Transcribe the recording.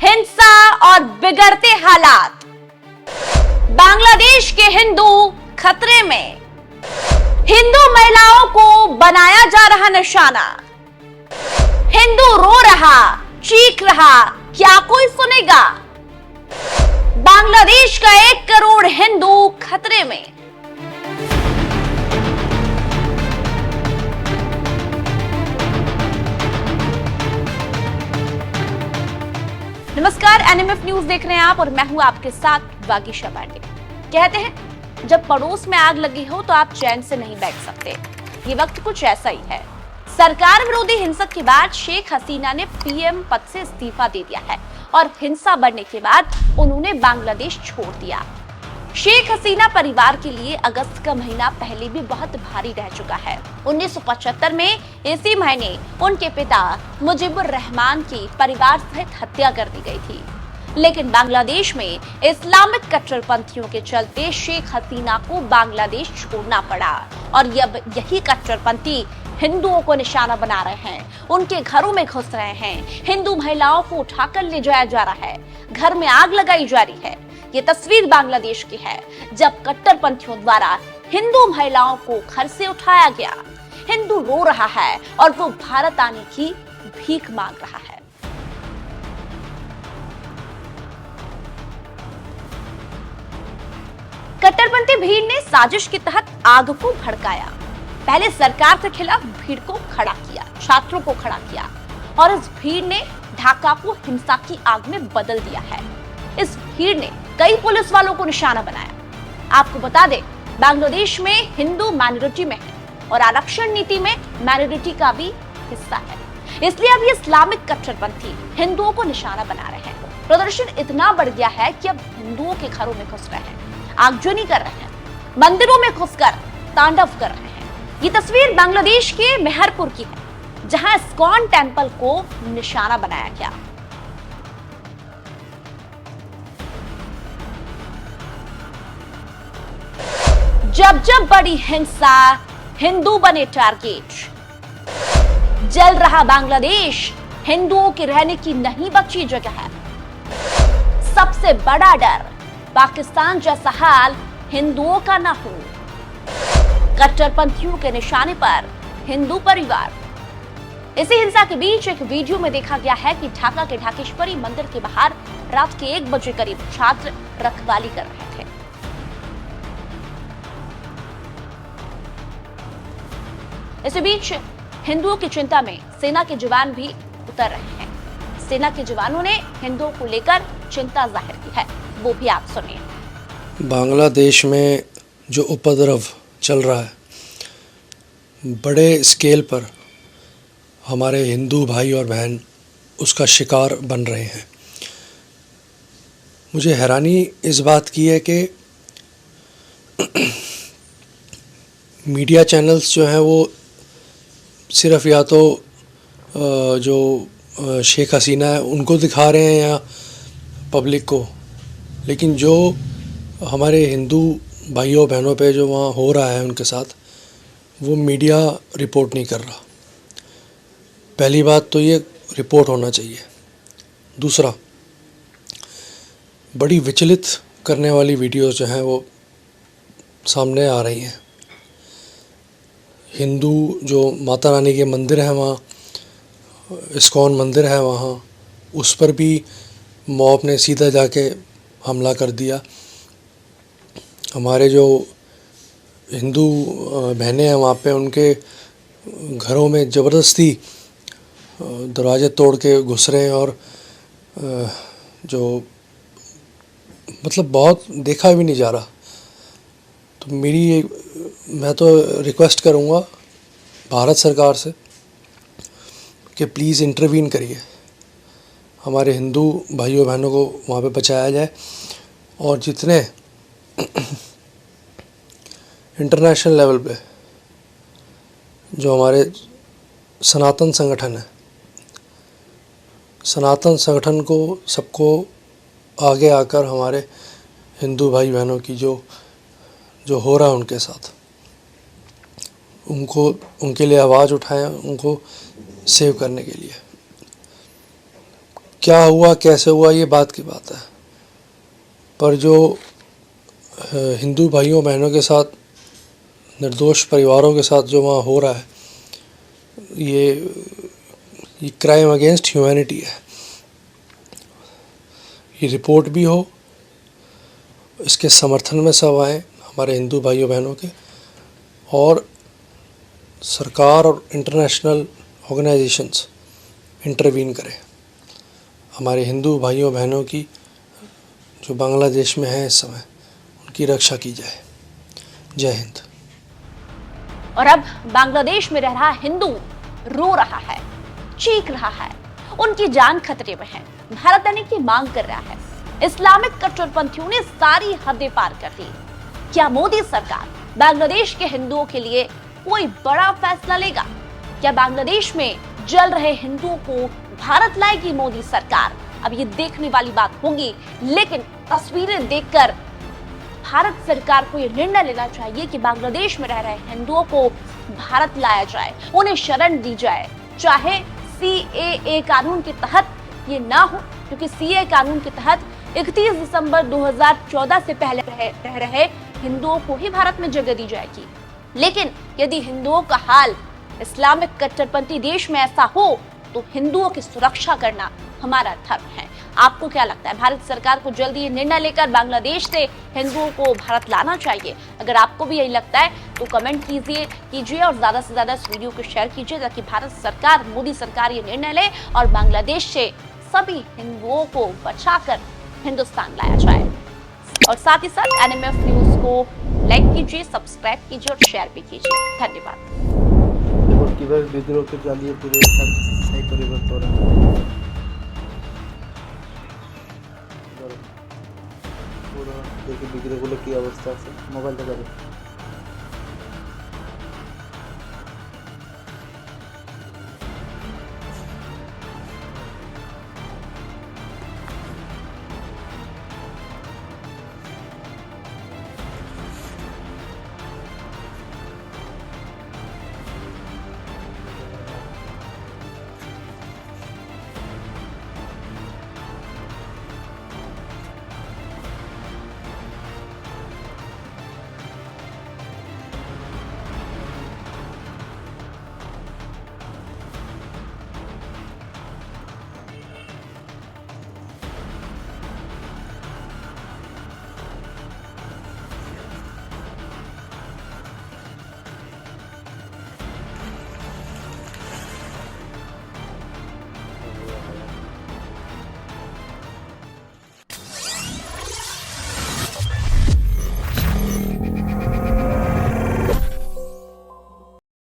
हिंसा और बिगड़ते हालात। बांग्लादेश के हिंदू खतरे में। हिंदू महिलाओं को बनाया जा रहा निशाना। हिंदू रो रहा, चीख रहा, क्या कोई सुनेगा? बांग्लादेश का 1 करोड़ हिंदू खतरे में। नमस्कार, एनएमएफ न्यूज देख रहे हैं आप और मैं हूं आपके साथ वागीशा पांडे। कहते हैं जब पड़ोस में आग लगी हो तो आप चैन से नहीं बैठ सकते। ये वक्त कुछ ऐसा ही है। सरकार विरोधी हिंसक के बाद शेख हसीना ने पीएम पद से इस्तीफा दे दिया है और हिंसा बढ़ने के बाद उन्होंने बांग्लादेश छोड़ दिया। शेख हसीना परिवार के लिए अगस्त का महीना पहले भी बहुत भारी रह चुका है। 1975 में इसी महीने उनके पिता मुजीबुर रहमान की परिवार सहित हत्या कर दी गई थी। लेकिन बांग्लादेश में इस्लामिक कट्टरपंथियों के चलते शेख हसीना को बांग्लादेश छोड़ना पड़ा और अब यही कट्टरपंथी हिंदुओं को निशाना बना रहे हैं, उनके घरों में घुस रहे हैं, हिंदू महिलाओं को उठाकर ले जाया जा रहा है, घर में आग लगाई जा रही है। ये तस्वीर बांग्लादेश की है जब कट्टरपंथियों द्वारा हिंदू महिलाओं को घर से उठाया गया। हिंदू रो रहा है और वो भारत आने की भीख मांग रहा है। कट्टरपंथी भीड़ ने साजिश के तहत आग को भड़काया। पहले सरकार के खिलाफ भीड़ को खड़ा किया, छात्रों को खड़ा किया और इस भीड़ ने ढाका को हिंसा की आग में बदल दिया है। इस भीड़ ने कई पुलिस वालों को निशाना बनाया। आपको बता दें, बांग्लादेश में हिंदू माइनॉरिटी में है और आरक्षण नीति में माइनॉरिटी का भी हिस्सा है। इसलिए अब ये इस्लामिक कट्टरपंथी हिंदुओं को निशाना बना रहे हैं। प्रदर्शन इतना बढ़ गया है कि अब हिंदुओं के घरों में घुस रहे हैं, आगजनी कर रहे हैं, मंदिरों में घुसकर तांडव कर रहे हैं। ये तस्वीर बांग्लादेश के मेहरपुर की है, जहां इस्कॉन टेंपल को निशाना बनाया गया। जब जब बड़ी हिंसा, हिंदू बने टारगेट। जल रहा बांग्लादेश, हिंदुओं के रहने की नहीं बची जगह है। सबसे बड़ा डर, पाकिस्तान जैसा हाल हिंदुओं का न हो। कट्टरपंथियों के निशाने पर हिंदू परिवार। इसी हिंसा के बीच एक वीडियो में देखा गया है कि ढाका के ढाकेश्वरी मंदिर के बाहर रात के 1 बजे करीब छात्र रखवाली कर रहे थे। इसी बीच हिंदुओं की चिंता में सेना के जवान भी उतर रहे हैं। सेना के जवानों ने हिंदुओं को लेकर चिंता जाहिर की है, वो भी आप सुनिए। बांग्लादेश में जो उपद्रव चल रहा है, बड़े स्केल पर हमारे हिंदू भाई और बहन उसका शिकार बन रहे हैं। मुझे हैरानी इस बात की है कि मीडिया चैनल्स जो हैं वो सिर्फ या तो जो शेख हसीना है उनको दिखा रहे हैं या पब्लिक को, लेकिन जो हमारे हिंदू भाइयों बहनों पे जो वहाँ हो रहा है उनके साथ, वो मीडिया रिपोर्ट नहीं कर रहा। पहली बात तो ये रिपोर्ट होना चाहिए। दूसरा, बड़ी विचलित करने वाली वीडियोस जो हैं वो सामने आ रही हैं। हिंदू जो माता रानी के मंदिर हैं, वहाँ इस्कॉन मंदिर है, वहाँ उस पर भी मॉब ने सीधा जाके हमला कर दिया। हमारे जो हिंदू बहनें हैं वहाँ पे, उनके घरों में ज़बरदस्ती दरवाजे तोड़ के घुस रहे हैं और जो मतलब बहुत देखा भी नहीं जा रहा। तो मैं तो रिक्वेस्ट करूँगा भारत सरकार से कि प्लीज़ इंटरवीन करिए, हमारे हिंदू भाइयों बहनों को वहाँ पे बचाया जाए और जितने इंटरनेशनल लेवल पे जो हमारे सनातन संगठन है, सनातन संगठन को सबको आगे आकर हमारे हिंदू भाई बहनों की जो हो रहा है उनके साथ, उनके लिए आवाज़ उठाएं, उनको सेव करने के लिए। क्या हुआ कैसे हुआ ये बात की बात है, पर जो हिंदू भाइयों बहनों के साथ, निर्दोष परिवारों के साथ जो वहाँ हो रहा है, ये क्राइम अगेंस्ट ह्यूमैनिटी है। ये रिपोर्ट भी हो, इसके समर्थन में सब आए हमारे हिंदू भाइयों बहनों के, और सरकार और इंटरनेशनल ऑर्गेनाइजेशंस इंटरवीन करें, हमारे हिंदू भाइयों बहनों की जो बांग्लादेश में हैं इस समय, उनकी रक्षा की जाए। जय हिंद। और अब बांग्लादेश में रह रहा हिंदू रो रहा है, चीख रहा है, उनकी जान खतरे में है, भारत आने की मांग कर रहा है। इस्लामिक कट्टरपंथियों ने सारी हदें पार कर दी। क्या मोदी सरकार बांग्लादेश के हिंदुओं के लिए कोई बड़ा फैसला लेगा? क्या बांग्लादेश में जल रहे हिंदुओं को भारत लाएगी मोदी सरकार? अब ये देखने वाली बात होगी, लेकिन तस्वीरें देखकर भारत सरकार को यह निर्णय लेना चाहिए कि बांग्लादेश में रह रहे हिंदुओं को भारत लाया जाए, उन्हें शरण दी जाए, चाहे सीएए कानून के तहत ये ना हो, क्योंकि सीएए कानून के तहत 31 दिसंबर 2014 से पहले रह रहे हिंदुओं को ही भारत में जगह दी जाएगी। लेकिन यदि हिंदुओं का हाल इस्लामिक कट्टरपंथी देश में ऐसा हो, तो हिंदुओं की सुरक्षा करना हमारा धर्म है। आपको क्या लगता है? भारत सरकार को जल्दी ये निर्णय लेकर बांग्लादेश से हिंदुओं को भारत लाना चाहिए? अगर आपको भी यही लगता है तो कमेंट कीजिए और ज्यादा से ज्यादा इस वीडियो को शेयर कीजिए, ताकि भारत सरकार, मोदी सरकार ये निर्णय ले और बांग्लादेश से सभी हिंदुओं को बचाकर हिंदुस्तान लाया जाए। और साथ ही साथ एनएमएफ न्यूज को लाइक कीजिए, सब्सक्राइब कीजिए और शेयर भी कीजिए। धन्यवाद। কিভাবে বিদ্রোহকে জ্বালিয়ে পুড়ে স্থায়ী পরিবর্তন দেখি বিদ্রোহগুলো কি অবস্থা আছে মোবাইলটা যাবে।